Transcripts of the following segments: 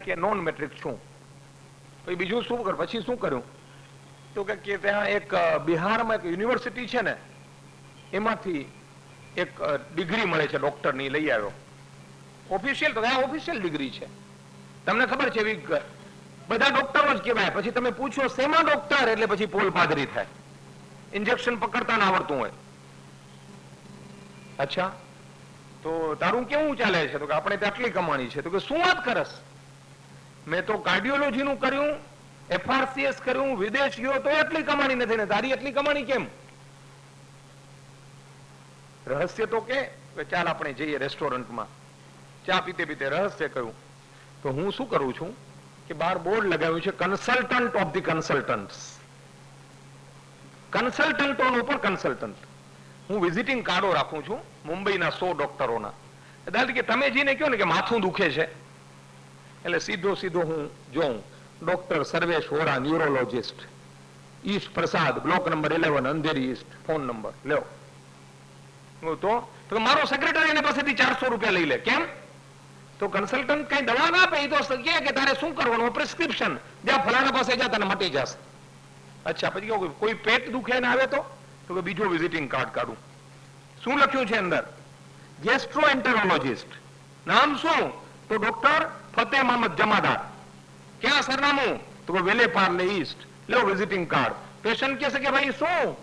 કે non metric છું. બીજું શું કર, પછી શું કર્યું તો કે ત્યાં એક બિહારમાં એક યુનિવર્સિટી છે ને, એમાંથી એક ડિગ્રી મળે છે ડોક્ટરની, લઈ આવ્યો. ઓફિશિયલ તો આ ઓફિશિયલ ડિગ્રી છે, તમને ખબર છે એવી બધા ડોક્ટરો જ કહેવાય. પછી તમે પૂછો શેમાં ડોક્ટર, એટલે પછી પોલ પાદરી થાય, ઇન્જેક્શન પકડતા ના આવડતું હોય. અચ્છા, તો તારું કેવું ચાલે છે? તો કે આપણે આટલી કમાણી છે. તો કે શું વાત કરસ, મેં તો કાર્ડિયોલોજી નું કર્યું, FRCS કર્યું, વિદેશ ગયો તો એટલી કમાણી નથી, ને તારી એટલી કમાણી કેમ? રહસ્ય તો કે ચાલ આપણે જઈએ રેસ્ટોરન્ટમાં ચા પીતે પીતે. રહસ્ય કહ્યું તો હું શું કરું છું કે બહાર બોર્ડ લગાવ્યું છે કન્સલ્ટન્ટ ઓફ ધી કન્સલ્ટન્ટ્સ. કન્સલ્ટન્ટોનો ઉપર કન્સલ્ટન્ટ. હું વિઝિટિંગ કાર્ડો રાખું છું મુંબઈના 100 ડોક્ટરોના. દાદા કે તમે જઈને કહો ને કે માથું દુખે છે, એટલે સીધો હું જોઉં doctor Sarvesh Vora, neurologist, east Prasad, block number 11, Andheri east, phone number લ્યો. તો મારો સેક્રેટરી એના પાસેથી 400 રૂપિયા લઈ લે. કેમ? તો કન્સલ્ટન્ટ કઈ દવા ના આપે, એ તો કહે કે તારે શું કરવાનું, પ્રિસ્ક્રિપ્શન, જ્યાં ફલાણા પાસે જા તને મટી જશે. અચ્છા, પછી કોઈ પેટ દુખે ને આવે તો કે બીજો વિઝિટિંગ કાર્ડ કાઢું. શું લખ્યું છે અંદર? ગેસ્ટ્રોએન્ટેરોલોજિસ્ટ. નામ શું? તો ડોક્ટર ફતેહ મહમદ જમાદાર. ક્યાં સરનામું? તો વેલે પાર્લે ઈસ્ટ. લો વિઝિટિંગ કાર્ડ. પેશન્ટ કહે છે કે ભાઈ શું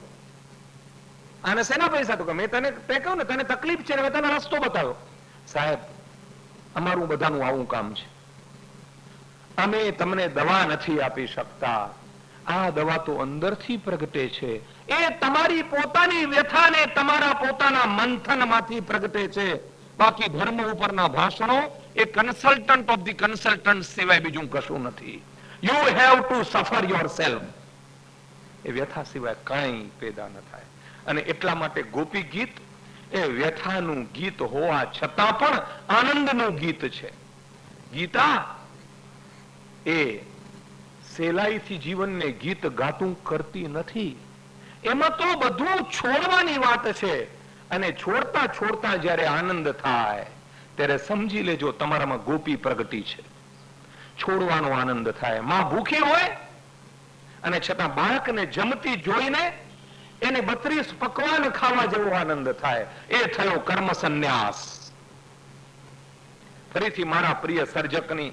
આને શેના પૈસા? તો કે મેં તને તે કહું ને તને તકલીફ છે ને મેં તને રસ્તો બતાવ્યો. સાહેબ, અમારું બધાનું આવું કામ છે, અમે તમને દવા નથી આપી શકતા. આ દવા તો અંદરથી પ્રગટે છે, એ તમારી પોતાની વ્યથાને તમારા પોતાના મંથનમાંથી પ્રગટે છે. બાકી ધર્મ ઉપરના ભાષણો એ કન્સલ્ટન્ટ ઓફ ધી કન્સલ્ટન્ટ સિવાય બીજું કશું નથી. યુ હેવ ટુ સફર યોરસેલ્ફ. એ વ્યથા સિવાય કાંઈ પેદા ન થાય. અને એટલા માટે ગોપી ગીત એ વ્યથાનું ગીત હોવા છતાં પણ આનંદનું ગીત છે. ગીતા એ સહેલાઈથી જીવનને ગીત ગાતું કરતી નથી. એમાં તો બધું છોડવાની વાત છે. અને છોડતા છોડતા જયારે આનંદ થાય ત્યારે સમજી લેજો તમારામાં ગોપી પ્રગટી છે. છોડવાનો આનંદ થાય. માં ભૂખી હોય અને છતાં બાળકને જમતી જોઈને એને 32 પકવાન ખાવા જેવો આનંદ થાય. એ થયો કર્મ સંન્યાસ. ફરીથી મારા પ્રિય સર્જકની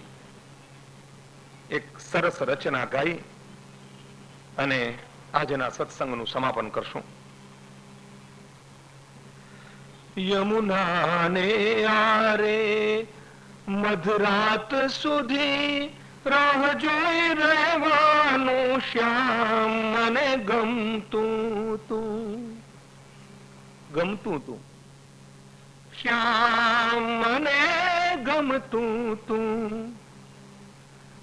એક સરસ રચના ગાઈ અને આજના સત્સંગનું સમાપન કરશું. યમુનાને આરે મધરાત સુધી રાહ જોઈ રહેવાનું શ્યામ, મને ગમતું તું શ્યામ, મને ગમતું તું.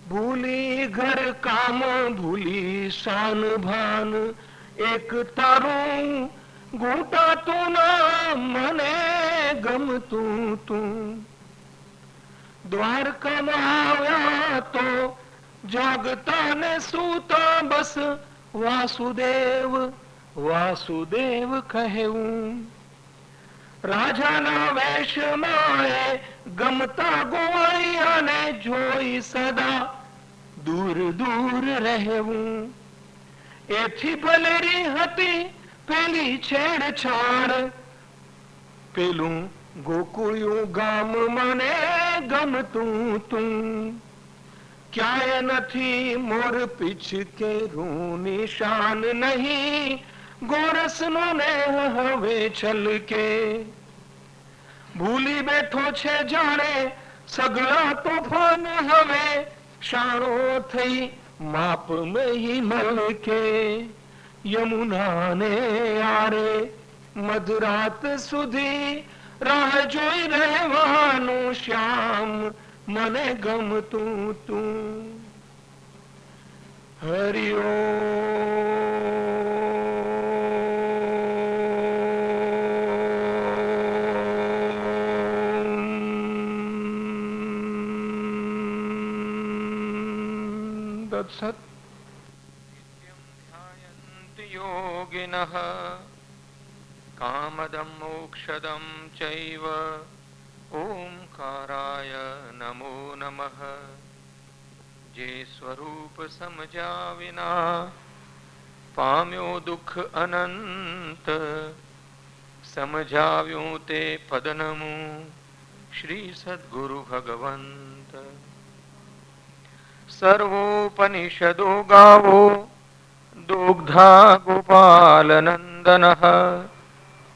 ભૂલી ઘર કામ, ભૂલી શાન ભાન, એક તારું ઘૂંટાતું ના, મને ગમતું તું. દ્વારકામાં આવ્યા તો જાગતા ને સૂતા બસ વાસુદેવ વાસુદેવ કહેવું. રાજાના વેશમાં ગમતા ગોવાળિયાને જોઈ સદા દૂર દૂર રહેવું. એથી ભલેરી હતી પેલી છેડછાડ, પેલું ગોકુળિયું ગામ, મને ગમતું તું. ક્યાંય નથી મોર પીછ કેરું નિશાન, નહીં ગોરસનો ને હવે છલકે. ભૂલી બેઠો છે જાણે સગળા તોફાન, હવે શાણો થઈ માપ મહી મલકે. યમુનાને આરે મધરાત સુધી રાહ જોઈ રહેવાનું શ્યામ, મને ગમતું તું. હરિ સત. યોગિનઃ કામદમ મોક્ષદમ ચૈવ ઓમકારાય નમો નમઃ. જે સ્વરૂપ સમજ્યા વિના પામ્યો દુઃખ અનંત, સમજાવ્યું તે પદનમું શ્રી સદગુરુ ભગવંત. સર્વોપનિષદો ગાવો દુગ્ધા ગોપાલ નંદન,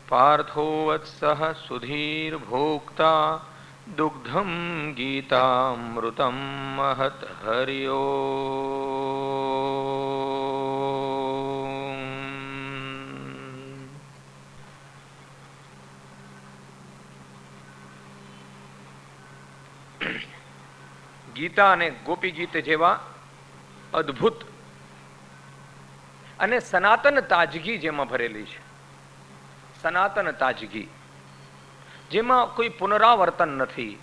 પાર્થો વત્સઃ સુધીર ભોક્તા દુગ્ધમ ગીતામૃતમ મહત. હરિયો ગીતા અને ગોપી ગીત જેવા અદ્ભુત અને સનાતન તાજગી જેમાં ભરેલી છે, સનાતન તાજગી જેમાં કોઈ પુનરાવર્તન નથી.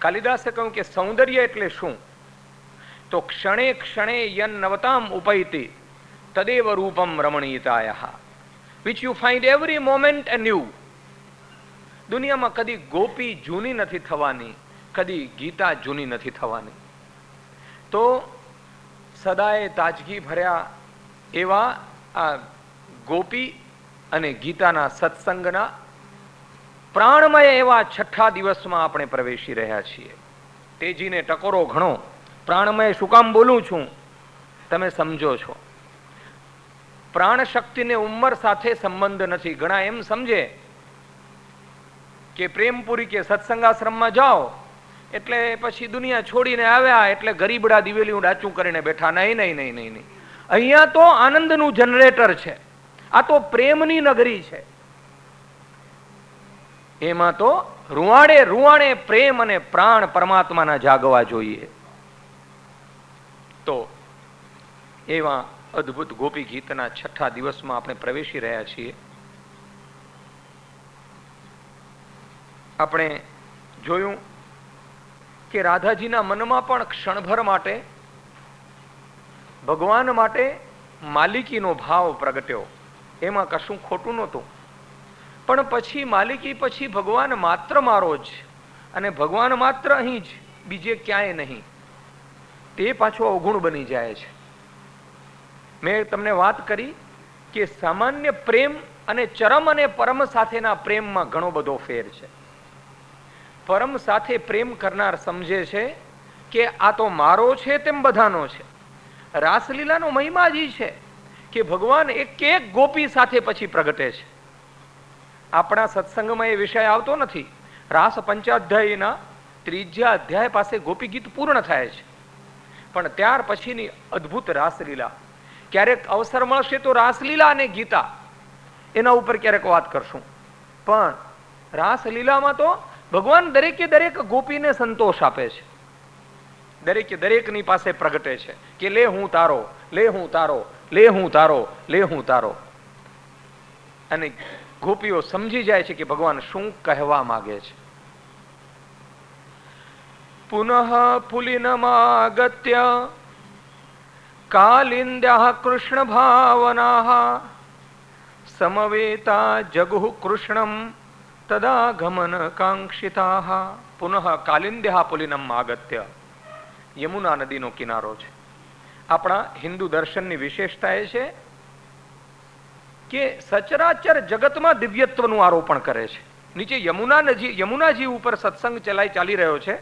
કાલિદાસે કહ્યું કે સૌંદર્ય એટલે શું? તો ક્ષણે ક્ષણે યન નવતામ ઉપૈતિ તદેવ રૂપમ રમણીયતાયા, which you find every moment a new. દુનિયામાં કદી ગોપી જૂની નથી થવાની, કદી ગીતા જૂની નથી થવાની. તો સદાય તાજગી ભર્યા એવા આ ગોપી અને ગીતાના સત્સંગના પ્રાણમય એવા છઠ્ઠા દિવસમાં આપણે પ્રવેશી રહ્યા છીએ. તેજીને ટકોરો ઘણો. પ્રાણમય શું કામ બોલું છું તમે સમજો છો. પ્રાણ શક્તિને ઉંમર સાથે સંબંધ નથી. ઘણા એમ સમજે કે પ્રેમપુરી કે સત્સંગાશ્રમમાં જાઓ એટલે પછી દુનિયા છોડીને આવ્યા એટલે ગરીબડા દિવેલીઓ ડાચું કરીને બેઠા. નહીં નહીં નહીં નહીં નહીં. અહીંયા તો આનંદનું જનરેટર છે. આ તો પ્રેમની નગરી છે. એમાં તો રૂવાડે રૂવાડે પ્રેમ અને પ્રાણ પરમાત્માના જાગવા જોઈએ. તો એવા અદ્ભુત ગોપી ગીતના છઠ્ઠા દિવસમાં આપણે પ્રવેશી રહ્યા છીએ. આપણે જોયું કે રાધાજીના મનમાં પણ ક્ષણભર માટે ભગવાન માટે માલિકીનો ભાવ પ્રગટ્યો. એમાં કશું ખોટું નહોતું. પણ પછી માલિકી પછી ભગવાન માત્ર મારો જ, અને ભગવાન માત્ર અહીં જ, બીજે ક્યાંય નહીં, તે પાછો અવગુણ બની જાય છે. મેં તમને વાત કરી કે સામાન્ય પ્રેમ અને ચરમ અને પરમ સાથેના પ્રેમમાં ઘણો બધો ફેર છે. પરમ સાથે પ્રેમ કરનાર સમજે છે કે આ તો મારો છે તેમ બધાનો છે. રાસલીલાનો મહિમા જ છે કે ભગવાન એક એક ગોપી સાથે પછી પ્રગટે છે. આપણા સત્સંગમાં એ વિષય આવતો નથી. રાસ પંચાધ્યાયના 3જા અધ્યાય પાસે ગોપી ગીત પૂર્ણ થાય છે. પણ ત્યાર પછીની અદ્ભુત રાસલીલા, ક્યારેક અવસર મળશે તો રાસલીલા અને ગીતા એના ઉપર ક્યારેક વાત કરશું. પણ રાસલીલામાં તો ભગવાન દરેકે દરેક ગોપીને સંતોષ આપે છે. દરેકે દરેકની પાસે પ્રગટે છે કે લે હું તારો, લે હું તારો, લે હું તારો, લે હું તારો. અને ગોપીઓ સમજી જાય છે કે ભગવાન શું કહેવા માંગે છે. પુનઃ પુલિનમાગત્ય કાલિંદ્યા કૃષ્ણ ભાવના સમવેતા જગુઃ કૃષ્ણમ તદા ગમન કાંક્ષિતા. પુનઃ કાલિંદ્યા પુલિનમ આગત્ય. યમુના નદીનો કિનારો છે. આપણા હિન્દુ દર્શનની વિશેષતા એ છે કે સચરાચર જગતમાં દિવ્યત્વનું આરોપણ કરે છે. નીચે યમુનાજી ઉપર સત્સંગ ચાલી રહ્યો છે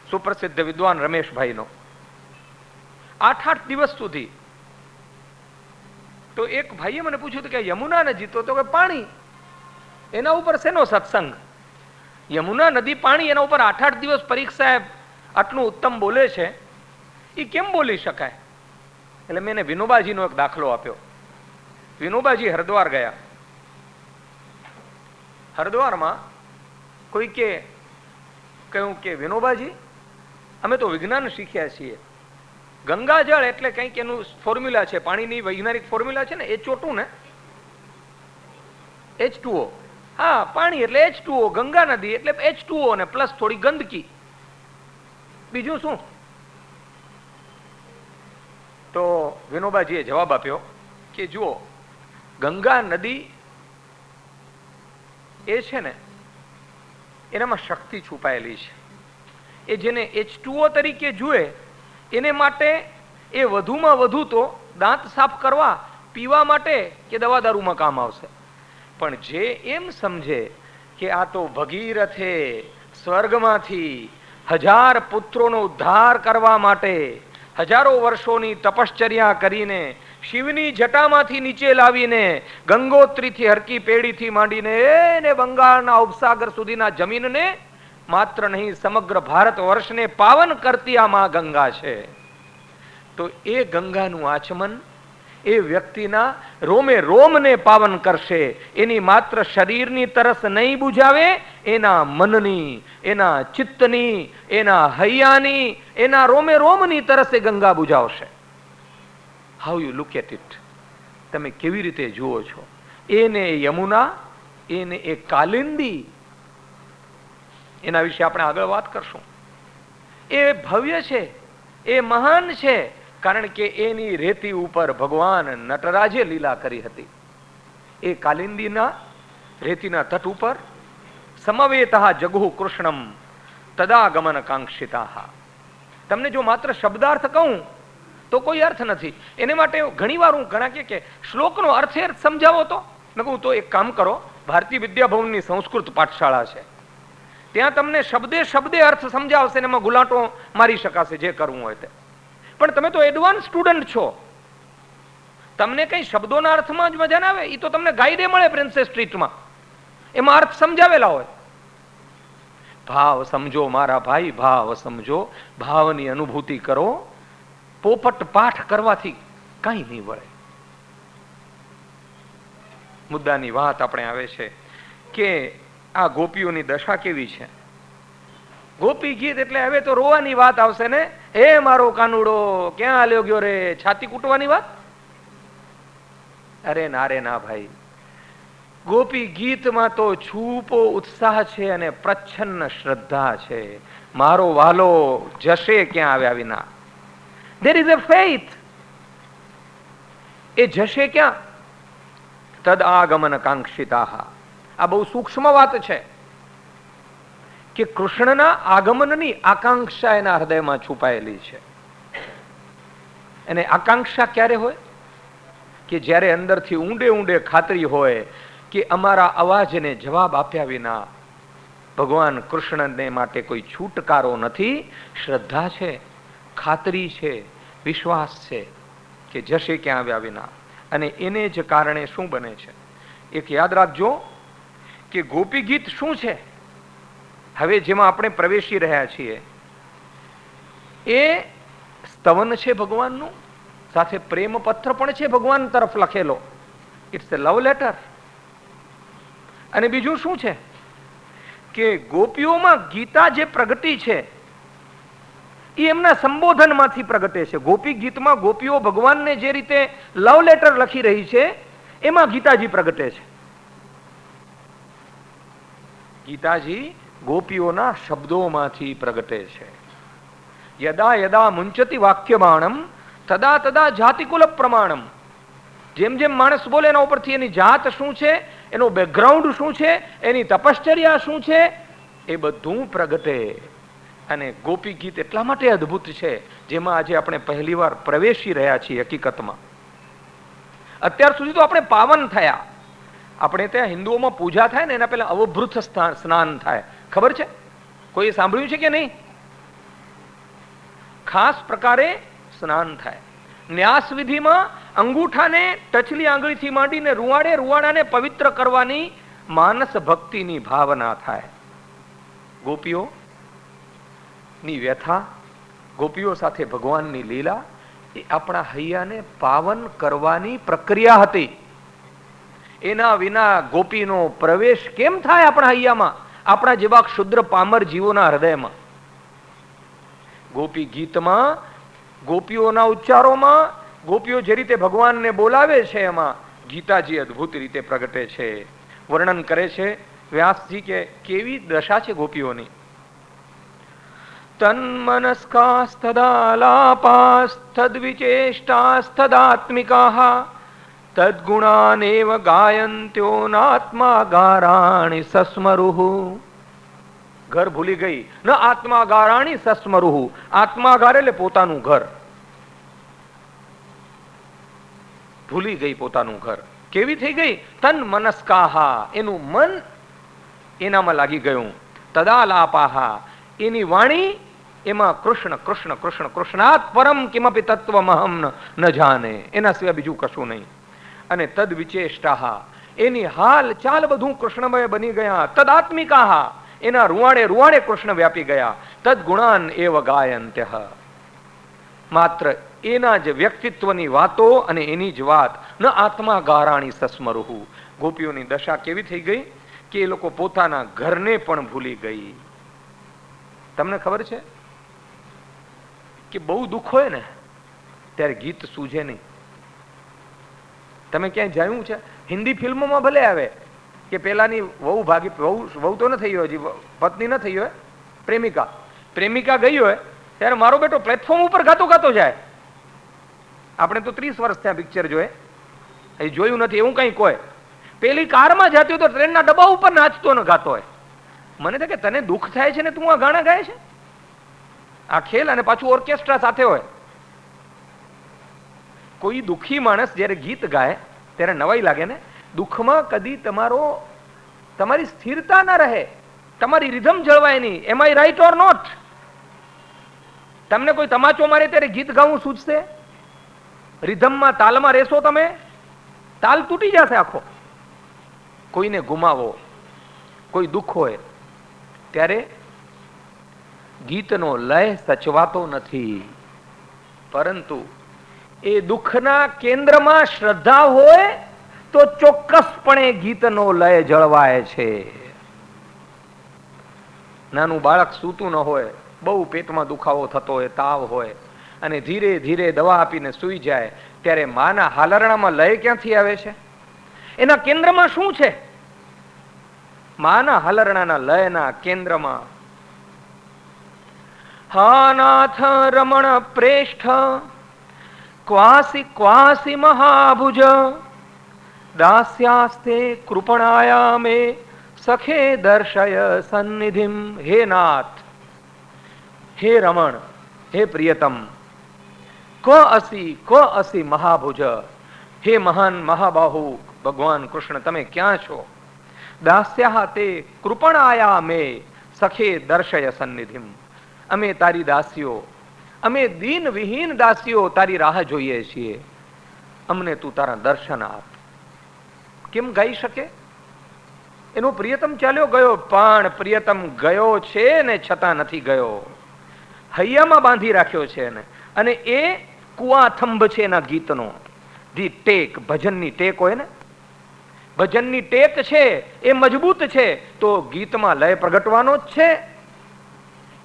સુપ્રસિદ્ધ વિદ્વાન રમેશભાઈનો 8 દિવસ સુધી. તો એક ભાઈએ મને પૂછ્યું કે યમુના નદી તો કે પાણી, એના ઉપર શેનો સત્સંગ? યમુના નદી પાણી, એના ઉપર 8 દિવસ પરીખ સાહેબ આટલું ઉત્તમ બોલે છે, એ કેમ બોલી શકાય? એટલે મેં એને વિનોબાજીનો એક દાખલો આપ્યો. વિનોબાજી હરિદ્વાર ગયા. હરિદ્વારમાં કોઈ કહ્યું કે વિનોબાજી અમે તો વિજ્ઞાન શીખ્યા છીએ, ગંગાજળ એટલે કંઈક એનું ફોર્મ્યુલા છે, પાણીની વૈજ્ઞાનિક ફોર્મ્યુલા છે ને H2O ને H2O. હા, પાણી એટલે H2O, ગંગા નદી એટલે H2O ને પ્લસ થોડી ગંદકી, બીજું શું? તો વિનોબાજીએ જવાબ આપ્યો કે જુઓ, ગંગા નદી એ છે ને એનામાં શક્તિ છુપાયેલી છે. એ જેને H2O તરીકે જુએ એને માટે એ વધુમાં વધુ તો દાંત સાફ કરવા, પીવા માટે કે દવા દારૂમાં કામ આવશે. પણ જે એમ સમજે કે આ તો ભગીરથે સ્વર્ગમાંથી 1000 પુત્રોનો ઉદ્ધાર કરવા માટે હજારો વર્ષોની તપશ્ચર્યા કરીને શિવની જટામાંથી નીચે લાવીને ગંગોત્રીથી હરકી પેઢીથી માંડીને એને બંગાળના ઉપસાગર સુધીના જમીનને માત્ર નહીં સમગ્ર ભારત વર્ષને પાવન કરતી આ માં ગંગા છે. તો એ ગંગાનું આચમન એ વ્યક્તિના રોમે રોમને પાવન કરશે. એની માત્ર શરીરની તરસ નહીં બુજાવે, એના મનની, એના ચિત્તની, એના હૈયાની, એના રોમે રોમની તરસ એ ગંગા બુજાવશે. How you look at it. તમે કેવી રીતે જુઓ છો? એને યમુના, એને એ કાલિંદી, એના વિશે આપણે આગળ વાત કરશું. એ ભવ્ય છે, એ મહાન છે, કારણ કે એની રેતી ઉપર ભગવાન નટરાજે લીલા કરી હતી. એ કાલિંદીના રેતીના તટ ઉપર સમવેતઃ જગુ કૃષ્ણમ તદાગમન કાંક્ષિતા. તમને જો માત્ર શબ્દાર્થ કહું તો કોઈ અર્થ નથી. એને માટે ઘણી વાર હું ઘણા કે શ્લોકનો અર્થ સમજાવો તો હું તો એક કામ કરો, ભારતીય વિદ્યાભવનની સંસ્કૃત પાઠશાળા છે, ત્યાં તમને શબ્દે શબ્દે અર્થ સમજાવશે ને એમાં ગુલાટો મારી શકાશે જે કરવું હોય તે. પણ તમે તો એડવાન્સ સ્ટુડન્ટ છો, તમને કઈ શબ્દોના અર્થમાં જ મજા ના આવે. એ તો તમને ગાઈડે મળે પ્રિન્સેસ સ્ટ્રીટમાં, એમાં અર્થ સમજાવેલા હોય. ભાવ સમજો મારા ભાઈ, ભાવ સમજો, ભાવની અનુભૂતિ કરો. પોપટ પાઠ કરવાથી કઈ નહીં વળે. મુદ્દાની વાત આપણે આવે છે કે આ ગોપીઓની દશા કેવી છે. ગોપી ગીત એટલે હવે તો રોવાની વાત આવશે ને. હે મારો કાનુડો ક્યાં હાલ્યો ગયો રે, છાતી કૂટવાની વાત? અરે ના રે ના ભાઈ, ગોપી ગીતમાં તો છૂપો ઉત્સાહ છે અને પ્રચ્છન્ન શ્રદ્ધા છે. મારો વાલો જશે ક્યાં આવ્યા વિના. There is a faith. એ જશે ક્યાં? તદ આગમન કાંક્ષિતા. આ બહુ સૂક્ષ્મ વાત છે કે કૃષ્ણના આગમનની આકાંક્ષા એના હૃદયમાં છુપાયેલી છે. અને આકાંક્ષા ક્યારે હોય? કે જ્યારે અંદરથી ઊંડે ઊંડે ખાતરી હોય કે અમારા અવાજને જવાબ આપ્યા વિના ભગવાન કૃષ્ણને માટે કોઈ છૂટકારો નથી. શ્રદ્ધા છે, ખાતરી છે, વિશ્વાસ છે કે જશે ક્યાં આવ્યા વિના. અને એને જ કારણે શું બને છે? એક યાદ રાખજો કે ગોપી ગીત શું છે, હવે જેમાં આપણે પ્રવેશી રહ્યા છીએ, એ સ્તવન છે ભગવાનનું, સાથે પ્રેમ પત્ર પણ છે ભગવાન તરફ લખેલો. It's a love letter. અને બીજું શું છે કે ગોપીઓમાં ગીતા જે પ્રગટી છે એ એમના સંબોધનમાંથી પ્રગટે છે. ગોપી ગીતમાં ગોપીઓ ભગવાનને જે રીતે લવ લેટર લખી રહી છે એમાં ગીતાજી પ્રગટે છે. ગીતાજી ગોપીઓના શબ્દોમાંથી પ્રગટે છે. યદા યદા મુંચતી વાક્યબાણમ તદા તદા જાતિકુલ પ્રમાણમ. જેમ જેમ માણસ બોલે એના ઉપરથી એની જાત શું છે, એનો બેકગ્રાઉન્ડ શું છે, એની તપશ્ચર્યા શું છે, એ બધું પ્રગટે. અને ગોપી ગીત એટલા માટે અદ્ભુત છે, જેમાં આજે આપણે પહેલી વાર પ્રવેશી રહ્યા છીએ. હકીકતમાં અત્યાર સુધી તો આપણે પાવન થયા. આપણે ત્યાં હિન્દુઓમાં પૂજા થાય ને એના પહેલા અવભૃત સ્નાન થાય, ખબર છે? કોઈ સાંભળ્યું છે કે નહીં? ખાસ પ્રકારે સ્નાન થાય. ન્યાસ વિધિમાં અંગૂઠાને ટચલી આંગળીથી માંડીને રૂવાડાને પવિત્ર કરવાની માનસ ભક્તિની ભાવના થાય. ગોપીઓ ની વ્યથા, ગોપીઓ સાથે ભગવાનની લીલા એ આપણા હૈયાને પાવન કરવાની પ્રક્રિયા હતી. એના વિના ગોપીનો પ્રવેશ કેમ થાય આપણા હૈયામાં, આપણા જેવા ક્ષુદ્ર પામર જીવોના હૃદયમાં? ગોપી ગીતમાં, ગોપીઓના ઉચ્ચારોમાં, ગોપીઓ જે રીતે ભગવાનને બોલાવે છે એમાં ગીતાજી અદ્ભુત રીતે પ્રગટે છે. વર્ણન કરે છે વ્યાસજી કે કેવી દશા છે ગોપીઓની. તન્મનસ્કાસ્તદાલાપાસ્તદ્વિચેષ્ટાસ્તદાત્મિકાઃ તદ્ગુણાનેવ ગાયન્ત્યો નાત્મા ગારાણિ સસ્મરુઃ. ઘર ભૂલી ગઈ. ન આત્માગારાણી સસ્મરુહુ, આત્માગાર એટલે પોતાનું ઘર. ભૂલી ગઈ પોતાનું ઘર. કેવી થઈ ગઈ? તન મનસ્કાહા, એનું મન એનામાં લાગી ગયું. તદાલાપાહા, એની વાણી એમાં કૃષ્ણ કૃષ્ણ કૃષ્ણ કૃષ્ણાત પરમ કિમપી તત્વમહમ ન જાને, એના સિવાય બીજું કશું નહીં. અને તદ વિચેષ્ટાહા, એની હાલ ચાલ બધું કૃષ્ણમય બની ગયા. તદાત્મિકાહા, એના રૂવાડે રૂવાડે કૃષ્ણ વ્યાપી ગયા. તદ ગુણાન એવ ગાયંત્ય, માત્ર એના જ વ્યક્તિત્વની વાતો અને એની જ વાત. ન આત્મા ગારાણી સસ્મરુહુ, ગોપીઓની દશા કેવી થઈ ગઈ કે એ લોકો પોતાના ઘરને પણ ભૂલી ગઈ. તમને ખબર છે કે બહુ દુઃખ હોય ને ત્યારે ગીત સૂઝે નહીં. તમે ક્યાંય જાયું છે? હિન્દી ફિલ્મોમાં ભલે આવે કે પેલાની વહુ ભાગી, વહુ તો ન થઈ હોય, હજી પત્ની ન થઈ હોય, પ્રેમિકા ગઈ હોય ત્યારે મારો બેટો પ્લેટફોર્મ ઉપર ગાતો ગાતો જાય. આપણે તો 30 વર્ષ થયા પિક્ચર જોયે, એ જોયું નથી એવું કઈ કોઈ. પેલી કારમાં જતી હોય તો ટ્રેનના ડબ્બા ઉપર નાચતો ને ગાતો હોય. મને તો કે તને દુઃખ થાય છે ને તું આ ગાણા ગાય છે? આ ખેલ, અને પાછું ઓર્કેસ્ટ્રા સાથે હોય. કોઈ દુઃખી માણસ જ્યારે ગીત ગાય ત્યારે નવાઈ લાગે ને. દુઃખમાં કદી તમારી સ્થિરતા ના રહે, તમારી રિધમ જળવાય નહીં. એમ આઈ રાઈટ ઓર નોટ? તમને કોઈ તમાચો મારે ત્યારે ગીત ગાવું સૂચશે? રિધમમાં તાલમાં રહેશો તમે, તાલ તૂટી જશે આખો. કોઈને ગુમાવો, કોઈ દુઃખ હોય ત્યારે ગીતનો લય સચવાતો નથી. પરંતુ એ દુઃખના કેન્દ્રમાં શ્રદ્ધા હોય તો ચોક્કસપણે ગીતનો લય જળવાય છે. નાનું બાળક સૂતું ન હોય, બહુ પેટમાં દુખાવો થતો હોય, તાવ હોય, અને ધીરે ધીરે દવા આપીને સૂઈ જાય ત્યારે માના હાલરણામાં લય ક્યાંથી આવે છે? એના કેન્દ્રમાં શું છે? માના હાલરણાના લયના કેન્દ્રમાં હા નાથ રમણ પ્રેષ્ઠ ક્વાસી ક્વાસી મહાભુજ દાસ્યાસ્તે કૃપણાયા મે સખે દર્શય સન્નિધિમ. હે નાથ, હે રમણ, હે પ્રિયતમ, ક અસી મહાભુજ, હે મહાન મહાબાહુ ભગવાન કૃષ્ણ તમે ક્યાં છો? દાસ્યા તે કૃપણાયા મે સખે દર્શય સન્નિધિમ, અમે તારી દાસીઓ, અમે દીન વિહીન દાસીઓ તારી રાહ જોઈએ છીએ, અમને તું તારા દર્શન આપ. કેમ ગાઈ શકે? એનો પ્રિયતમ ચાલ્યો ગયો, પણ પ્રિયતમ ગયો છે ને છતાં નથી ગયો. હૈયામાં બાંધી રાખ્યો છે એને, અને એ કુવાથંભ છે એના ગીતનો. ધી ટેક, ભજનની ટેક હોય ને, ભજનની ટેક છે એ મજબૂત છે તો ગીતમાં લય પ્રગટવાનો જ છે.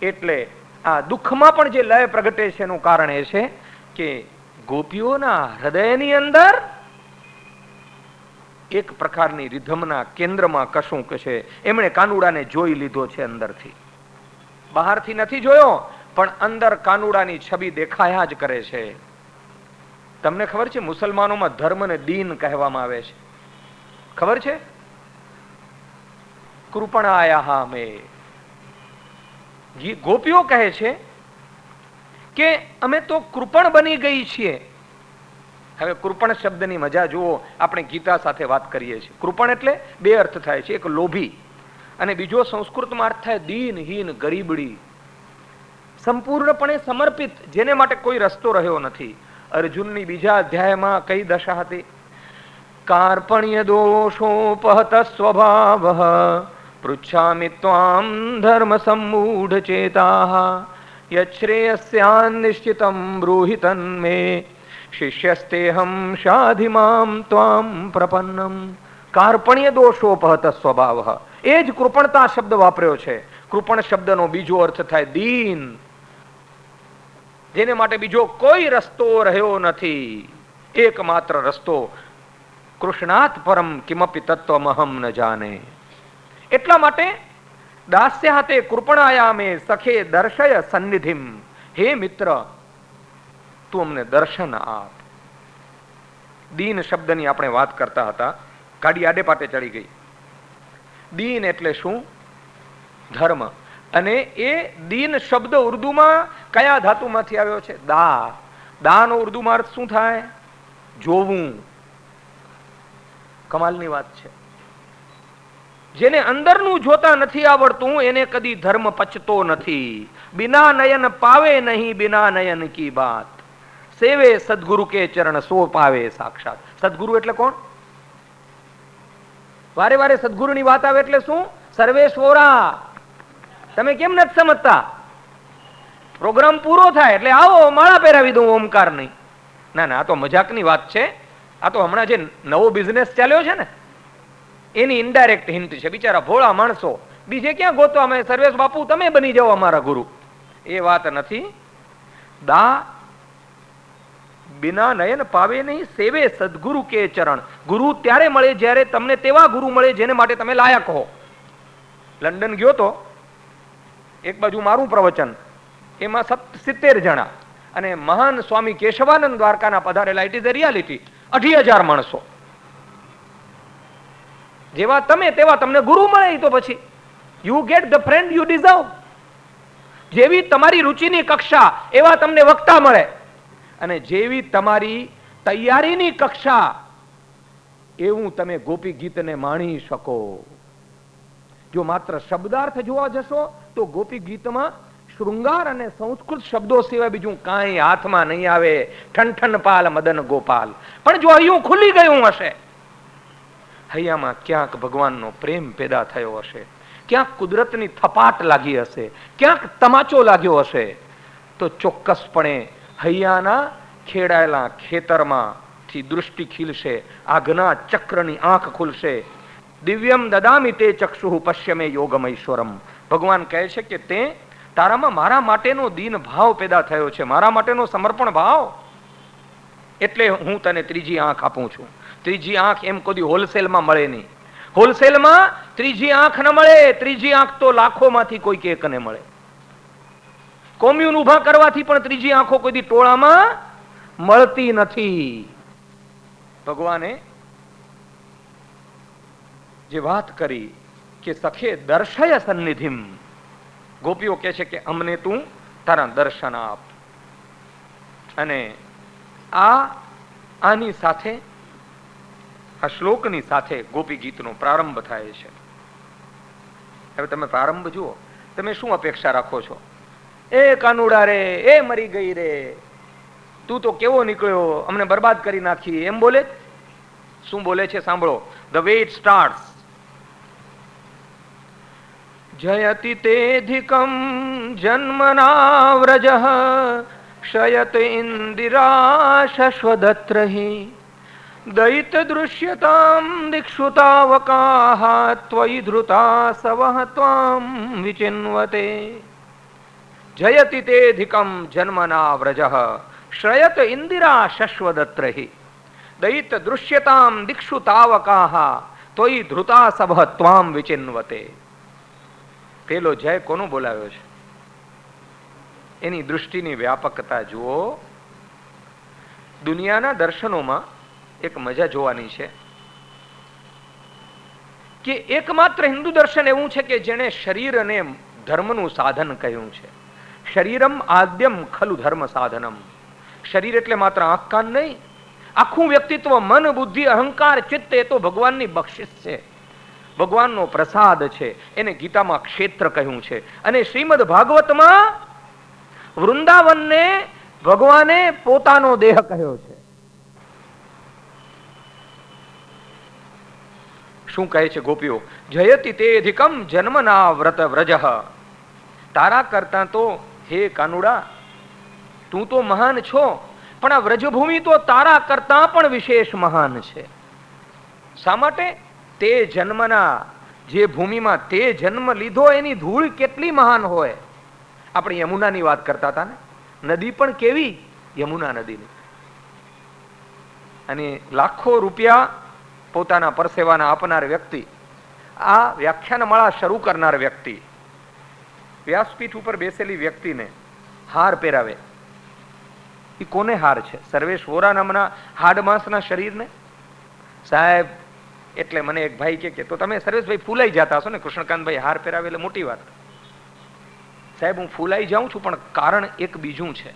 એટલે આ દુઃખમાં પણ જે લય પ્રગટે છે એનું કારણ એ છે કે ગોપીઓના હૃદયની અંદર એક પ્રકારની રિધમના કેન્દ્રમાં કશુંક છે. એમણે કાનુડાને જોઈ લીધો છે અંદરથી, બહારથી નથી જોયો, પણ અંદર કાનુડાની છબી દેખાયા જ કરે છે. તમને ખબર છે મુસલમાનોમાં ધર્મને દીન કહેવામાં આવે છે, ખબર છે? કૃપણાયા મે, ગોપીઓ કહે છે કે અમે તો કૃપણ બની ગઈ છીએ. હવે કૃપણ શબ્દની મજા જુઓ, આપણે ગીતા સાથે વાત કરીએ છીએ. કૃપણ એટલે બે અર્થ થાય છે, એક લોભી અને બીજો સંસ્કૃતમાં અર્થ થાય દીનહીન, ગરીબડી, સંપૂર્ણપણે સમર્પિત, જેને માટે કોઈ રસ્તો રહ્યો નથી. અર્જુનની બીજા અધ્યાયમાં કઈ દશા હતી? કાર્પણ્ય દોષોપહત સ્વભાવ પૃચ્છામિ ત્વામ ધર્મ સમ્મૂઢ ચેતા યશ્રેયસ્યાન નિશ્ચિતમ બ્રૂહિ તન્મે શિષ્યસ્તેહમ શાધિમામ ત્વામ પ્રપન્નમ. કાર્પણ્ય દોષોપહત સ્વભાવ, એ જ કૃપણતા શબ્દ વાપર્યો છે. કૃપણ શબ્દનો બીજો અર્થ થાય દીન, જેને માટે બીજો કોઈ રસ્તો રહ્યો નથી. એકમાત્ર રસ્તો કૃષ્ણાત પરમ કિમપી તત્વમહમ ન જાને. એટલા માટે દાસ્ય હાથે કૃપણાયામે સખે દર્શય સન્નિધિમ. હે મિત્ર, તું અમને દર્શન આપ. દીન શબ્દની આપણે વાત કરતા હતા, ગાડી આડે પાટે ચડી ગઈ. દીન એટલે શું? ધર્મ. અને એ દીન શબ્દ ઉર્દુમાં કયા ધાતુમાંથી આવ્યો છે? દા. દાનો ઉર્દુમાં અર્થ શું થાય? જોવું. કમાલની વાત છે. જેને અંદરનું જોતા નથી આવડતું એને કદી ધર્મ પચતો નથી. બિના નયન પાવે નહીં બિના નયન કી બાત. સેવે સદગુરુ કે ચરણ સો પાવે સાક્ષાત. સદગુરુ એટલે કોણ? વારે વારે સદગુરુની વાત આવે એટલે શું? સર્વેશ્વરા. તમે કેમ નથી સમજતા? પ્રોગ્રામ પૂરો થાય એટલે આવો માળા પહેરાવી દઉં ઓમકાર નહીં. ના ના, આ તો મજાકની વાત છે. આ તો હમણાં જે નવો બિઝનેસ ચાલ્યો છે ને એની ઇનડાયરેક્ટ હિન્ટ છે. બિચારા ભોળા માણસો બીજે ક્યાં ગોતો? અમે સર્વેશ બાપુ તમે બની જાઓ અમારા ગુરુ. એ વાત નથી. દા બિના નયન પાવે નહીં સેવે સદગુરુ કે ચરણ. ગુરુ ત્યારે મળે જ્યારે તમને તેવા ગુરુ મળે જેને માટે તમે લાયક હો. લંડન ગયો તો એક બાજુ મારું પ્રવચન, એમાં 70 જણા અને મહાન સ્વામી કેશવાનંદ દ્વારકાના પધારેલા. It is a reality. 28,000 માણસો. જેવા તમે તેવા તમને ગુરુ મળે. તો પછી you get the friend you deserve. જેવી તમારી રુચિની કક્ષા એવા તમને વક્તા મળે, અને જેવી તમારી તૈયારીની કક્ષા એવું તમે ગોપી ગીતને માણી શકો. જો માત્ર શબ્દાર્થ જોવા જશો તો ગોપી ગીતમાં શૃંગાર અને સંસ્કૃત શબ્દો સિવાય બીજું કાંઈ હાથમાં નહીં આવે. ઠન પાલ મદન ગોપાલ. પણ જો હૈયું ખુલી ગયું હશે, હૈયામાં ક્યાંક ભગવાનનો પ્રેમ પેદા થયો હશે, ક્યાંક કુદરતની થપાટ લાગી હશે, ક્યાંક તમાચો લાગ્યો હશે, તો ચોક્કસપણે હૈયાના ખેડાયેલા ખેતરમાંથી દૃષ્ટિ ખીલશે. આગના ચક્રની આંખ ખુલશે. દિવ્યમ દદામિ તે ચક્ષુઃ પશ્યમે યોગમૈશ્વરમ. ભગવાન કહે છે કે તે તારામાં મારા માટેનો દીન ભાવ પેદા થયો છે, મારા માટેનો સમર્પણ ભાવ, એટલે હું તને ત્રીજી આંખ આપું છું. ત્રીજી આંખ એમ કોઈ હોલસેલમાં મળે નહીં. હોલસેલમાં ત્રીજી આંખ ન મળે. ત્રીજી આંખ તો લાખોમાંથી કોઈક એકને મળે. કોમ્યુન ઉભા કરવાથી પણ ત્રીજી આંખો કોઈ ટોળામાં મળતી નથી. ભગવાને જે વાત કરી કે સખે દર્શય સન્નિધિમ, ગોપીઓ કહે છે કે અમને તું તારા દર્શન આપ. અને આની સાથે આ શ્લોકની સાથે ગોપી ગીતનો પ્રારંભ થાય છે. હવે તમે પ્રારંભ જુઓ, તમે શું અપેક્ષા રાખો છો? એ કાનુડા રે, એ મરી ગઈ રે, તું તો કેવો નીકળ્યો, અમને બરબાદ કરી નાખી, એમ બોલે? શું બોલે છે સાંભળો. The way it starts. જયતિ તેધિકમ જન્મના વ્રજઃ શયત ઇન્દિરા શશ્વદત્રહિ દયિત દૃશ્યતામ દિક્ષુતાવકાહ ત્વયિ ધૃતા સવઃ ત્વામ વિચિન્વતે. જયતિ તેધિકમ જન્મના વ્રજઃ શ્રયત ઇન્દિરા શશ્વદત્રહિ દયિત દૃશ્યતામ દિક્ષુતાવકાહ ત્વયિ ધૃતા સવઃ ત્વામ વિચિન્વતે. પેલો જય કોનો બોલાવ્યો છે? એની દૃષ્ટિની વ્યાપકતા જુઓ. દુનિયાના દર્શનોમાં એક મજા જોવાની છે કે એકમાત્ર હિન્દુ દર્શન એવું છે કે જેણે શરીર અને ધર્મનું સાધન કહ્યું છે. શરીરમ આદ્યમ ખલુ ધર્મ સાધનમ. શરીર એટલે માત્ર આંખ કાન નહીં, આખું વ્યક્તિત્વ, મન, બુદ્ધિ, અહંકાર, ચિત્ત એ તો ભગવાનની બક્ષિસ છે, ભગવાનનો પ્રસાદ છે. એને ગીતામાં ક્ષેત્ર કહ્યું છે. અને શ્રીમદ ભાગવતમાં વૃંદાવનને ભગવાને પોતાનો દેહ કહ્યો છે. શું કહે છે ગોપીઓ? જયતિ તેધિકમ જન્મના વ્રત વ્રજઃ. તારા કરતા તો હે કાનુડા તું તો મહાન છો, પણ આ વ્રજભૂમિ તો તારા કરતા પણ વિશેષ મહાન છે. શા માટે? તે જન્મના, જે ભૂમિમાં તે જન્મ લીધો એની ધૂળ કેટલી મહાન હોય. આપણે યમુનાની વાત કરતા હતા ને, નદી પણ કેવી? યમુના નદીની. અને લાખો રૂપિયા પોતાના પરસેવાના આપનાર વ્યક્તિ, આ વ્યાખ્યાનમાળા શરૂ કરનાર વ્યક્તિ, વ્યાસપીઠ ઉપર બેસેલી વ્યક્તિને હાર પહેરાવે. એ કોને હાર છે? સર્વેશ વોરા નામના હાડમાંસના શરીરને? સાહેબ, એટલે મને એક ભાઈ કે તો તમે સર્વેશભાઈ ફૂલાઈ જતા હશો ને, કૃષ્ણકાંતભાઈ હાર પહેરાવે એટલે મોટી વાત. સાહેબ હું ફૂલાઈ જાઉં છું, પણ કારણ એક બીજું છે.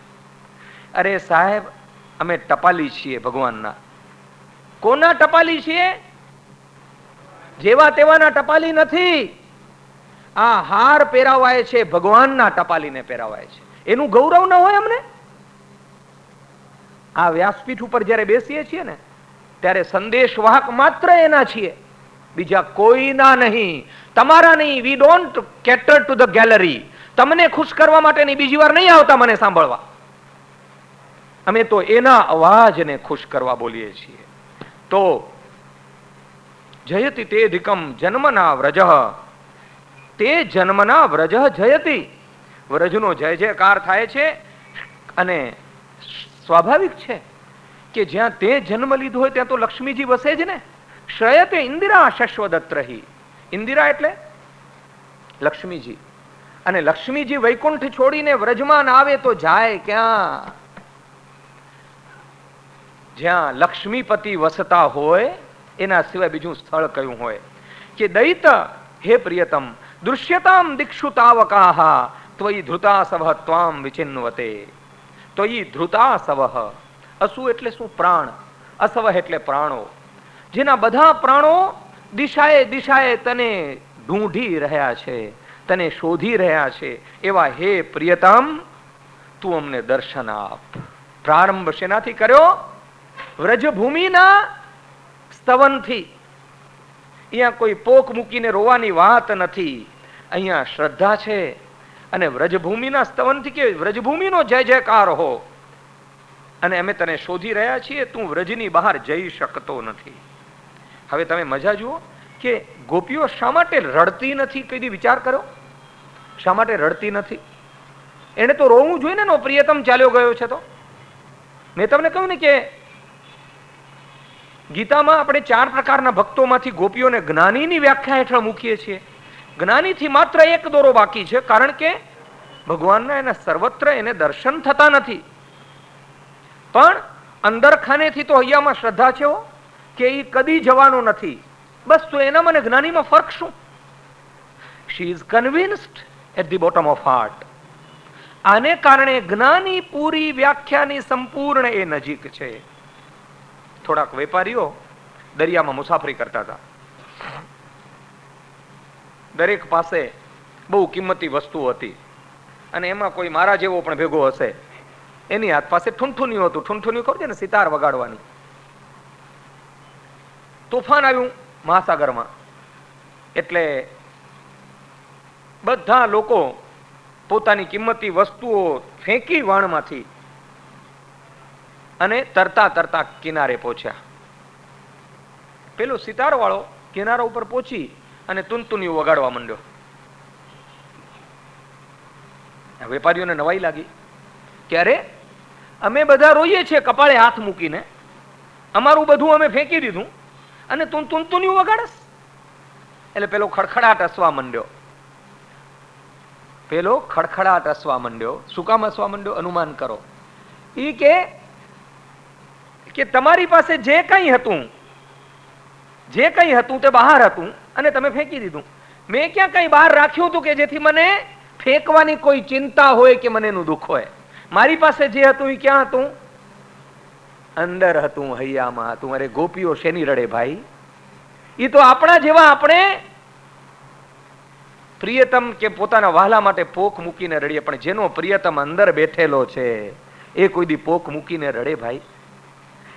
અરે સાહેબ, અમે ટપાલી છીએ ભગવાનના. કોના ટપાલી છીએ? જેવા તેવાના ટપાલી નથી. આ હાર પહેરાવાય છે ભગવાનના ટપાલીને પહેરાવાય છે. એનું ગૌરવ ન હોય અમને? આ વ્યાસપીઠ ઉપર જ્યારે બેસીએ છીએ ને, ત્યારે સંદેશવાહક માત્ર એના છીએ, બીજા કોઈના નહીં, તમારા નહીં. We don't cater to the gallery. તમને ખુશ કરવા માટેની બીજી વાર નહીં આવતા મને સાંભળવા. અમે તો એના અવાજને ખુશ કરવા બોલીએ છીએ. તો જયતિ તે ધિકમ જન્મના વ્રજ, તે જન્મના વ્રજ જયતિ. વ્રજનો જય જયકાર થાય છે, અને સ્વાભાવિક છે કે જ્યાં તે જન્મ લીધો હોય ત્યાં તો લક્ષ્મીજી વસે જ ને. શ્રયતે ઇન્દિરા શશ્વદત્રહી. ઇન્દિરા એટલે લક્ષ્મીજી. અને લક્ષ્મીજી વૈકુંઠ છોડીને વ્રજમાં આવે તો જાય ક્યાં? જ્યાં લક્ષ્મીપતિ વસતા હોય એના સિવાય બીજું સ્થળ કયું હોય? કે દૈત હે પ્રિયતમ દૃશ્યતામ દિક્ષુ તાવકાહ ત્વયી ધૃતાસવ ત્વામ વિચિન્વતે. ત્વયી ધૃતાસવ. અસુ એટલે શું? પ્રાણ. અસવ એટલે પ્રાણો. જેના બધા પ્રાણો દિશાએ દિશાએ તને ઢૂંઢી રહ્યા છે, તને શોધી રહ્યા છે, એવા હે પ્રિયતમ તું અમને દર્શન આપ. પ્રારંભ શેનાથી કર્યો? વ્રજભૂમિના સ્તવનથી. અહીંયા કોઈ પોક મૂકીને રોવાની વાત નથી, અહીંયા શ્રદ્ધા છે. અને વ્રજભૂમિના સ્તવનથી કે વ્રજભૂમિનો જય જયકાર હો. અને અમે તને શોધી રહ્યા છીએ, તું વ્રજની બહાર જઈ શકતો નથી. હવે તમે મજા જુઓ કે ગોપીઓ શા માટે રડતી નથી? કદી વિચાર કરો, શા માટે રડતી નથી? એને તો રોવું જોઈએ ને, પ્રિયતમ ચાલ્યો ગયો છે તો. મેં તમને કહ્યું ને કે ગીતામાં આપણે 4 પ્રકારના ભક્તોમાંથી ગોપીઓને જ્ઞાનીની વ્યાખ્યા હેઠળ મૂકીએ છીએ. જ્ઞાનીથી માત્ર એક દોરો બાકી છે, કારણ કે ભગવાનના એના સર્વત્ર એને દર્શન થતા નથી. પણ અંદર ખાનેથી તો હૈયામાં શ્રદ્ધા છે કે એ કદી જવાનો નથી. બસ તો એના મને જ્ઞાનીમાં ફરક શું? She is convinced at the bottom of heart. આને કારણે જ્ઞાની પૂરી વ્યાખ્યાની સંપૂર્ણ એ નજીક છે. થોડાક વેપારીઓ દરિયામાં મુસાફરી કરતા હતા. દરેક પાસે બહુ કિંમતી વસ્તુ હતી, અને એમાં કોઈ મારા જેવો પણ ભેગો હશે. એની હાથ પાસે ઠૂંઠુનિયું હતું. ઠૂંઠુનિયું ખબર છે ને, સિતાર વગાડવાની. તોફાન આવ્યું મહાસાગરમાં, એટલે બધા લોકો પોતાની કિંમતી વસ્તુઓ ફેંકી વાણમાંથી અને તરતા તરતા કિનારે પહોંચ્યા. પેલો સિતાર વાળો કિનારા ઉપર પહોંચી અને તુનતુનિયું વગાડવા માંડ્યો. વેપારીઓને નવાઈ લાગી. ક્યારે અમે બધા રોઈએ છીએ કપાળે હાથ મૂકીને, અમારું બધું અમે ફેંકી દીધું, અને તું તુનતુનિયું વગાડસ? એટલે પેલો ખડખડાટ હસવા માંડ્યો. પેલો ખડખડાટ હસવા માંડ્યો. શું કામ હસવા માંડ્યો? અનુમાન કરો. ઈ કે તમારી પાસે જે કંઈ હતું તે બહાર હતું, અને તમે ફેંકી દીધું. મેં ક્યાં કંઈ બહાર રાખ્યું હતું કે જેથી મને ફેંકવાની કોઈ ચિંતા હોય કે મને એનું દુઃખ હોય? મારી પાસે જે હતું એ ક્યાં હતું? અંદર હતું, હૈયામાં હતું. અરે ગોપીઓ શેની રડે ભાઈ? એ તો આપણા જેવા, આપણે પ્રિયતમ કે પોતાના વહાલા માટે પોક મૂકીને રડીએ, પણ જેનો પ્રિયતમ અંદર બેઠેલો છે એ કોઈ દી પોક મૂકીને રડે ભાઈ?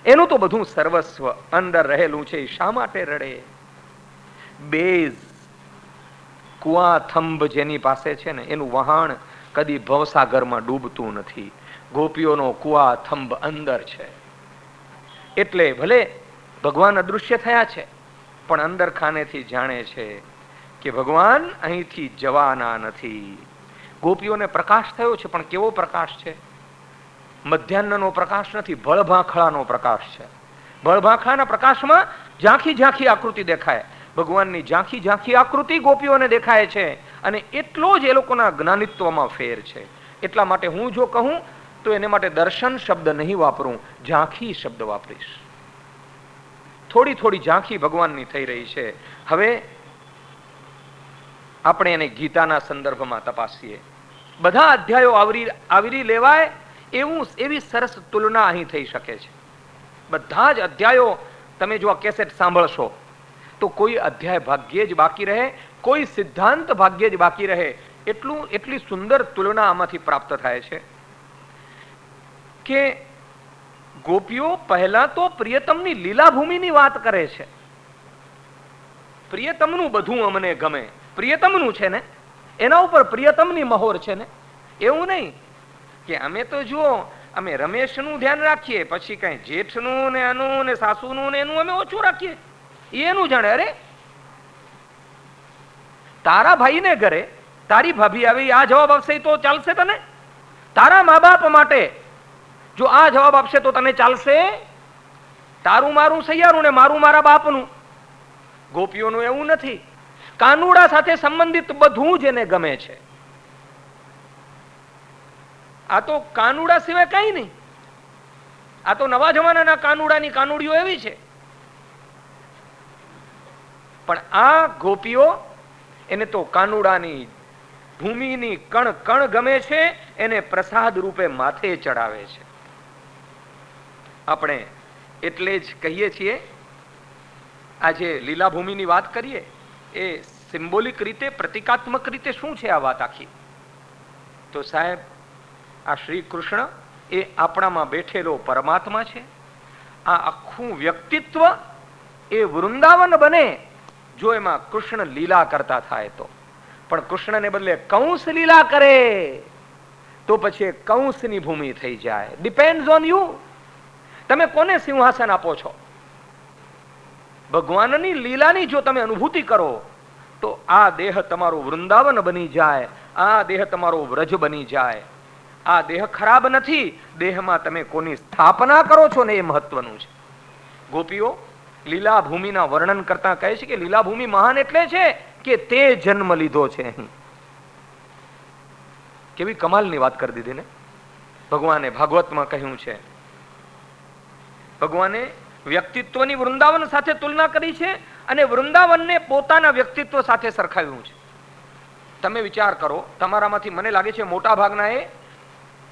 એનું તો બધું સર્વસ્વ અંદર રહેલું છે, શા માટે રડે? બેઝ કુવા થંભ જેની પાસે છે ને, એનું વહાણ કદી ભવસાગરમાં ડૂબતું નથી. ગોપીઓનો કુવા થંભ અંદર છે. એટલે ભલે ભગવાન અદૃશ્ય થયા છે, પણ અંદર ખાનેથી જાણે છે કે ભગવાન અહીંથી જવાના નથી. ગોપીઓને પ્રકાશ થયો છે, પણ કેવો પ્રકાશ છે? મધ્યાહ્નનો પ્રકાશ નથી, ભળભાખડાનો પ્રકાશ છે. ભળભાખડાના પ્રકાશમાં ઝાંખી ઝાંખી આકૃતિ દેખાય. ભગવાનની ઝાંખી ઝાંખી આકૃતિ ગોપીઓને દેખાય છે, અને એટલો જ એ લોકોના જ્ઞાનિત્વમાં ફેર છે. એટલા માટે હું જો કહું તો એને માટે દર્શન શબ્દ નહીં વાપરું, ઝાંખી શબ્દ વાપરીશ. થોડી થોડી ઝાંખી ભગવાનની થઈ રહી છે. હવે આપણે એને ગીતાના સંદર્ભમાં તપાસીએ. બધા અધ્યાયો આવરી લેવાય એવી સરસ તુલના અહીં થઈ શકે છે. બધા જ અધ્યાયો તમે જો આ કેસેટ સાંભળશો તો કોઈ અધ્યાય ભાગ્યે જ બાકી રહે, કોઈ સિદ્ધાંત ભાગ્યે જ બાકી રહે. એટલી સુંદર તુલના આમાંથી પ્રાપ્ત થાય છે કે ગોપીઓ પહેલા તો પ્રિયતમની લીલાભૂમિની વાત કરે છે. પ્રિયતમનું બધું અમને ગમે, પ્રિયતમનું છે ને, એના ઉપર પ્રિયતમની મહોર છે ને. એવું નહીં કે અમે તો જુઓ અમે રમેશનું ધ્યાન રાખીએ, પછી કઈ જેઠનું ને આનું ને સાસુનું ને એનું અમે ઓછું રાખીએ. એનું જાણે. અરે તારા ભાઈને ઘરે તારી ભાભી આવી આ જવાબ આપશે તો ચાલશે તને? તારા મા બાપ માટે જો આ જવાબ આપશે તો તને ચાલશે? તારું મારું સૈયારું ને મારું મારા બાપનું. ગોપીઓનું એવું નથી. કાનુડા સાથે સંબંધિત બધું જ એને ગમે છે. આ તો કાનુડા સિવાય કઈ નહીં. આ તો નવા જમાનાના કાનુડાની કાનુડીઓ એવી છે. પણ આ ગોપીઓ એને તો કાનુડાની ભૂમિની કણ કણ ગમે છે, એને પ્રસાદ રૂપે માથે ચડાવે છે. આપણે એટલે જ કહીએ છીએ આજે લીલાભૂમિની વાત કરીએ એ સિમ્બોલિક રીતે, પ્રતિકાત્મક રીતે શું છે આ વાત આખી? તો સાહેબ આ શ્રી કૃષ્ણ એ આપણામાં બેઠેલો પરમાત્મા છે. આ આખું વ્યક્તિત્વ એ વૃંદાવન બને જો એમાં કૃષ્ણ લીલા કરતા થાય તો. પણ કૃષ્ણને બદલે કંસ લીલા કરે તો પછી કંસની ભૂમિ થઈ જાય. Depends on you. તમે કોને સિંહાસન આપો છો? ભગવાનની લીલાની જો તમે અનુભૂતિ કરો તો આ દેહ તમારું વૃંદાવન બની જાય, આ દેહ તમારો વ્રજ બની જાય. આ દેહ ખરાબ નથી, દેહમાં તમે કોની સ્થાપના કરો છો ને એ મહત્વનું છે. ગોપીઓ લીલાભૂમિના વર્ણન કરતા કહે છે કે લીલાભૂમિ મહાન એટલે છે કે તે જન્મ લીધો છે અહીં. કેવી કમાલની વાત કરી દીધી ને. ભગવાને ભાગવતમાં કહ્યું છે, ભગવાને વ્યક્તિત્વની વૃંદાવન સાથે તુલના કરી છે અને વૃંદાવનને પોતાના વ્યક્તિત્વ સાથે સરખાવ્યું છે. તમે વિચાર કરો, તમારામાંથી મને લાગે છે મોટા ભાગના એ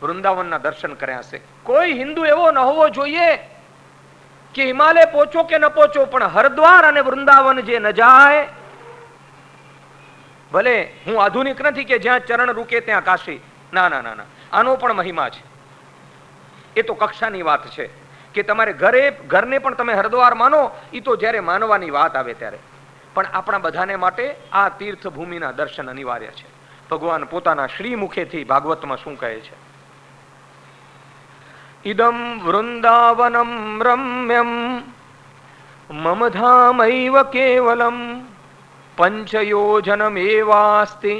વૃંદાવનના દર્શન કર્યા હશે. કોઈ હિન્દુ એવો ન હોવો જોઈએ કે હિમાલય પહોંચો કે ન પહોંચો પણ હરદ્વાર અને વૃંદાવન જે ન જાય. ભલે હું આધુનિક નથી કે જ્યાં ચરણ રૂકે ત્યાં કાશી. ના ના ના ના, આનો પણ મહિમા છે. એ તો કક્ષાની વાત છે કે તમારે ઘરને પણ તમે હરદ્વાર માનો, એ તો જ્યારે માનવાની વાત આવે ત્યારે. પણ આપણા બધાને માટે આ તીર્થભૂમિના દર્શન અનિવાર્ય છે. ભગવાન પોતાના શ્રી મુખેથી ભાગવતમાં શું કહે છે? ઇદમ વૃંદાવનમ રમ્યમ મમ ધામૈવ કેવલમ પંચયોજનમેવાસ્તિ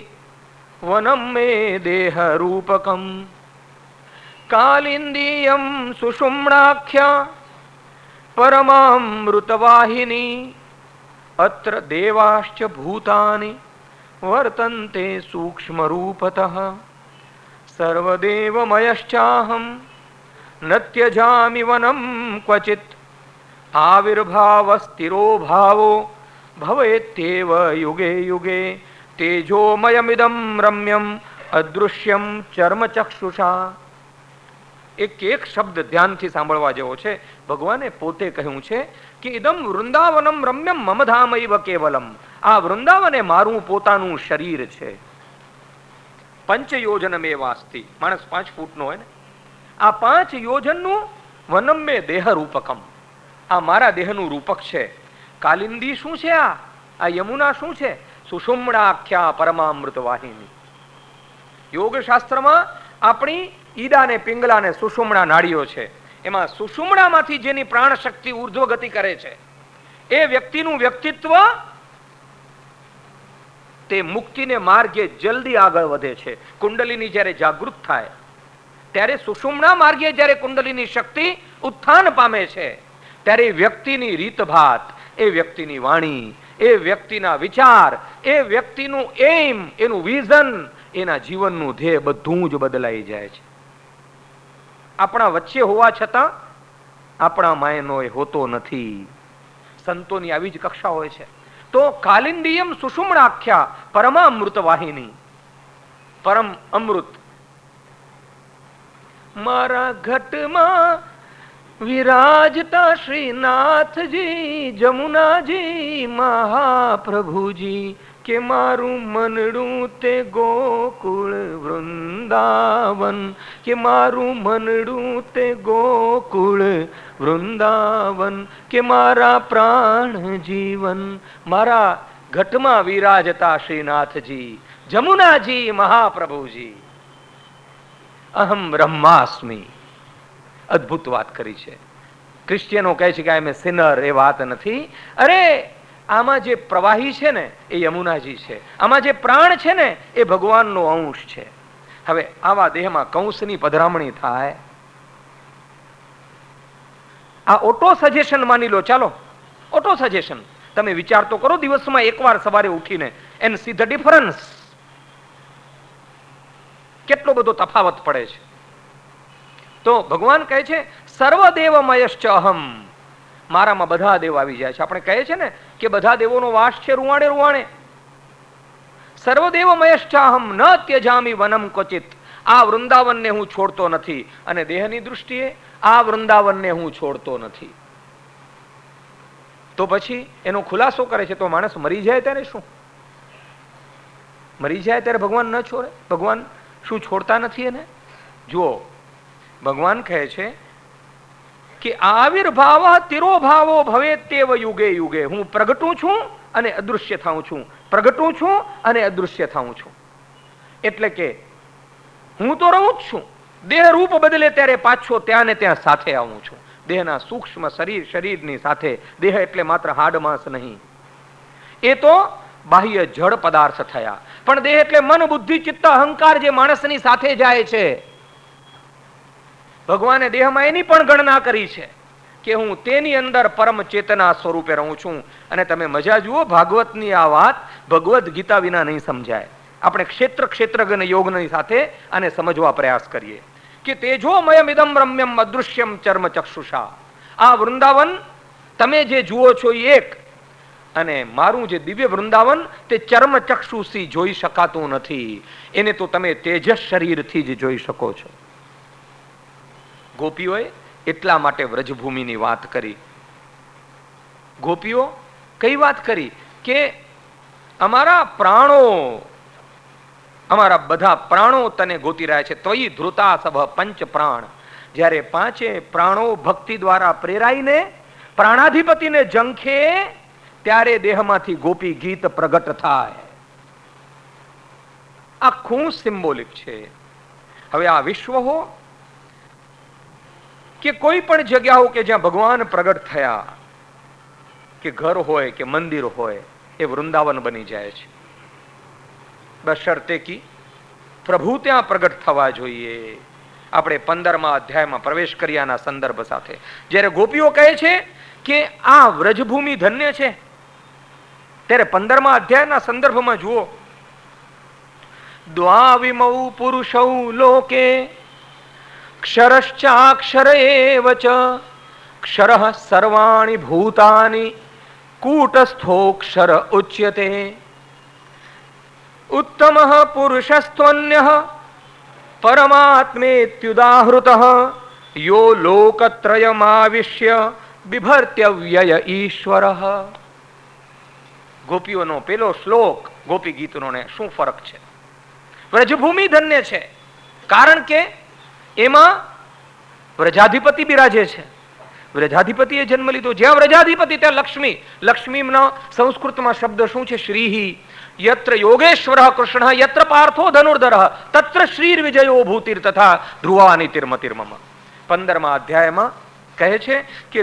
વનમ મે દેહ રૂપકમ કાલિંદીયમ સુષુમ્ણાખ્યા પરમામૃતવાહિની અત્ર દેવાશ્ચ ભૂતાનિ વર્તન્તે સૂક્ષ્મ રૂપતઃ સર્વદેવમયશ્ચાહમ ન ત્યજામિ વનમ ક્વચિત આવિર્ભાવસ્થિરો ભાવો ભવેત્યેવ યુગે યુગે તેજોમયમિદમ રમ્યમ અદૃશ્યમ ચર્મચક્ષુષા. એક એક શબ્દ ધ્યાનથી સાંભળવા જેવો છે. ભગવાને પોતે કહ્યું છે કે ઇદમ વૃંદાવનમ રમ્યમ મમ ધામૈવ કેવલમ. આ વૃંદાવન એ મારું પોતાનું શરીર છે. પંચયોજનમેવાસ્તિ. માણસ 5 ફૂટનો હોય ને, આ 5 યોજનનું વનમ મે દેહ રૂપકમ. આ મારા દેહનું રૂપક છે. કાલિંદી શું છે? આ યમુના શું છે? સુષુમ્ણાખ્યા પરમામૃત વાહિની. યોગશાસ્ત્રમાં આપણી ઈડા ને પિંગલા ને સુષુમ્ણા નાડીઓ છે. એમાં સુષુમ્ણામાંથી જેની પ્રાણ શક્તિ ઉર્ધ્વ ગતિ કરે છે એ વ્યક્તિનું વ્યક્તિત્વ તે મુક્તિને માર્ગે જલ્દી આગળ વધે છે. કુંડલીની જ્યારે જાગૃત થાય ત્યારે સુષુમ્ણા માર્ગે જ્યારે કુંડલીની શક્તિ ઉત્થાન પામે છે ત્યારે વ્યક્તિની રીતભાત, એ વ્યક્તિની વાણી, એ વ્યક્તિના વિચાર, એ વ્યક્તિનું એમ, એનું વિઝન, એના જીવનનું ધ્યેય બધું જ બદલાઈ જાય છે. આપણા વચ્ચે હોવા છતાં આપણા માયનો એ હોતો નથી. સંતોની આવી જ કક્ષા હોય છે. તો કાલિંદીયમ સુષુમ્ણાખ્યા પરમામૃત વાહિની. પરમ અમૃત મારા ઘટમાં વિરાજતા શ્રીનાથજી, જમુનાજી મહાપ્રભુજી, કે મારું મનડું તે ગોકુળ વૃંદાવન, કે મારું મનડું તે ગોકુળ વૃંદાવન, કે મારા પ્રાણ જીવન. મારા ઘટમાં વિરાજતા શ્રીનાથજી, જમુનાજી મહાપ્રભુજી, અહમ બ્રહ્માસ્મિ. અદ્ભુત વાત કરી છે. ક્રિશ્ચિયનો કહે છે કે આઈ એમ એ સિનર, એ વાત નથી. અરે આમાં જે પ્રવાહી છે ને એ યમુનાજી છે, આમાં જે પ્રાણ છે ને એ ભગવાનનો અંશ છે. હવે આવા દેહમાં કંસની પધરામણી થાય, આ ઓટો સજેશન માની લો. ચાલો ઓટો સજેશન, તમે વિચાર તો કરો દિવસમાં એકવાર સવારે ઉઠીને એન્ડ સી ધ ડિફરન્સ. કેટલો બધો તફાવત પડે છે. તો ભગવાન કહે છે સર્વદેવમયશ્ચ અહમ, મારામાં બધા દેવ આવી જાય છે. આપણે કહીએ છીએ ને કે બધા દેવોનો વાસ છે રૂવાણે રૂવાણે. સર્વદેવમયશ્ચ અહમ ન ત્યજામિ વનમ ક્વચિત. આ વૃંદાવનને હું છોડતો નથી, અને દેહની દૃષ્ટિએ આ વૃંદાવનને હું છોડતો નથી. તો પછી એનો ખુલાસો કરે છે. તો માણસ મરી જાય ત્યારે શું? મરી જાય ત્યારે ભગવાન ન છોડે? ભગવાન શું છોડતા નથી એને? જુઓ, ભગવાન કહે છે કે આવિર્ભાવ તિરોભાવો ભવે તેવ યુગે યુગે. હું પ્રગટું છું અને અદૃશ્ય થાઉં છું, પ્રગટું છું અને અદૃશ્ય થાઉં છું. એટલે કે હું તો રહું જ છું, દેહ રૂપ બદલે ત્યારે પાછો ત્યાં ને ત્યાં સાથે આવું છું. દેહના સૂક્ષ્મ શરીરની સાથે. દેહ એટલે માત્ર હાડ માંસ નહીં, એ તો બાહ્ય જળ પદાર્થ થયા. પણ દેહ એટલે મન, બુદ્ધિ, ચિત્ત, અહંકાર જે માણસની સાથે જાય છે. ભગવાને દેહમાં એની પણ ગણના કરી છે કે હું તેની અંદર પરમ ચેતના સ્વરૂપે રહું છું. અને તમે મજા જુઓ, ભાગવતની આ વાત ભગવદ્ ગીતા વિના નહીં સમજાય. આપણે ક્ષેત્રજ્ઞ યોગની સાથે આને સમજવા પ્રયાસ કરીએ કે તેજોમયમ ઇદમ રમ્યમ અદૃશ્યમ ચર્મ ચક્ષુષા. આ વૃંદાવન તમે જે જુઓ છો એ એક, અને મારું જે દિવ્ય વૃંદાવન તે ચર્મ ચક્ષુષી જોઈ શકાતું નથી. એને તો તમે તેજસ શરીરથી જ જોઈ શકો છો. ગોપીઓએ એટલા માટે વ્રજભૂમિની વાત કરી. ગોપીઓ કઈ વાત કરી કે અમારા પ્રાણો, અમારા બધા પ્રાણો તને ગોતી રહ્યા છે. ત્વયી ધૃતા સભ પંચ પ્રાણ. જ્યારે પાંચે પ્રાણો ભક્તિ દ્વારા પ્રેરાઈને પ્રાણાધિપતિને ઝંખે, ત્યારે દેહમાંથી ગોપી ગીત પ્રગટ થાય. આખું સિમ્બોલિક છે. હવે આ વિશ્વ હો કે કોઈ પણ જગ્યાઓ કે જ્યાં ભગવાન પ્રગટ થયા, કે ઘર હોય કે મંદિર હોય, એ વૃંદાવન બની જાય છે. બશર્તે કી પ્રભુ ત્યાં પ્રગટ થવા જોઈએ. આપણે 15મા અધ્યાયમાં પ્રવેશ કર્યાના સંદર્ભ સાથે જ્યારે ગોપીઓ કહે છે કે આ વ્રજભૂમિ ધન્ય છે, ત્યારે 15મા અધ્યાયના સંદર્ભમાં જુઓ, દ્વાવિમૌ પુરુષૌ લોકે ક્ષરશ્ચાક્ષર એવ ચ ક્ષરઃ સર્વાણિ ભૂતાનિ કૂટસ્થોક્ષર ઉચ્યતે. ઉત્તમઃ પુરુષસ્ત્વન્યઃ પરમાત્મેત્યુદાહૃતઃ યો લોકત્રયમાવિશ્ય બિભર્ત્યવ્યય ઈશ્વરઃ. ગોપીઓનો પેલો શ્લોક ગોપી ગીતનો ને શું ફરક છે? વ્રજભૂમિ ધન્ય છે કારણ કે એમાં વ્રજાધિપતિ બિરાજે છે. વ્રજાધિપતિએ જન્મ લીધો. જ્યાં વ્રજાધિપતિ ત્યાં લક્ષ્મી. લક્ષ્મીનો સંસ્કૃતમાં શબ્દ શું છે? શ્રીહી. યત્ર યોગેશ્વરઃ કૃષ્ણઃ યત્ર પાર્થો ધનુર્ધરઃ તત્ર શ્રીર વિજયો ભૂતિર તથા ધ્રુવા નીતિર્મતિર્મમ. 15મા અધ્યાયમાં કહે છે કે